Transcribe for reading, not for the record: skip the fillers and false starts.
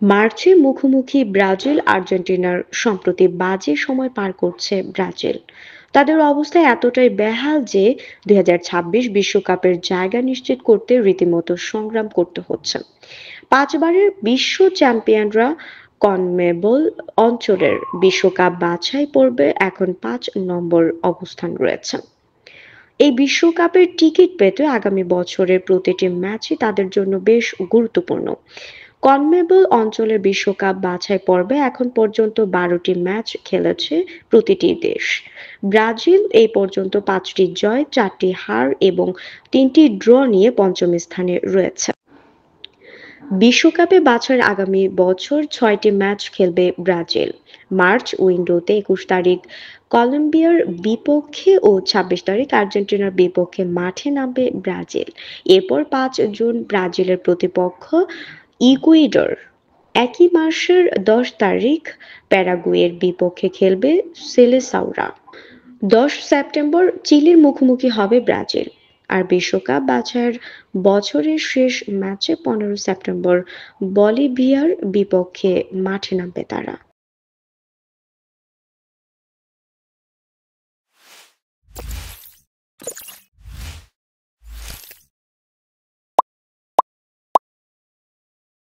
মার্চে মুখোমুখি ব্রাজিল আর্জেন্টিনার। সম্প্রতি বাজে সময় পার করছে ব্রাজিল। তাদের অবস্থা এতটাই বেহাল যে ২০২৬ বিশ্বকাপের জায়গা নিশ্চিত করতে রীতিমতো সংগ্রাম করতে হচ্ছে। পাঁচবারের বিশ্ব চ্যাম্পিয়নরা কনমেবল অঞ্চলের বিশ্বকাপ বাছাই পর্বে এখন ৫ নম্বর অবস্থান রয়েছে। এই বিশ্বকাপের টিকিট পেতে আগামী বছরের প্রতিটি ম্যাচই তাদের জন্য বেশ গুরুত্বপূর্ণ। কনমেবল অঞ্চলের বিশ্বকাপ বাছাই পর্বে এখন পর্যন্ত ১২টি ম্যাচ খেলেছে প্রতিটি দেশ। ব্রাজিল এই পর্যন্ত ৫টি জয়, ৪টি হার এবং ৩টি ড্র নিয়ে পঞ্চম স্থানে রয়েছে। বিশ্বকাপে বাছাইয়ের আগামী বছর ৬টি ম্যাচ খেলবে ব্রাজিল। মার্চ উইন্ডোতে ২১ তারিখ কলম্বিয়ার বিপক্ষে ও ২৬ তারিখ আর্জেন্টিনার বিপক্ষে মাঠে নামবে ব্রাজিল। এরপর ৫ জুন ব্রাজিলের প্রতিপক্ষ ইকুয়েডর। একই মাসের ১০ তারিখ প্যারাগুয়ের বিপক্ষে খেলবে সেলেসাওরা। ১০ সেপ্টেম্বর চিলির মুখোমুখি হবে ব্রাজিল। আর বিশ্বকাপ বাছাইয়ের বছরের শেষ ম্যাচে ১৫ সেপ্টেম্বর বলিভিয়ার বিপক্ষে মাঠে নামবে তারা।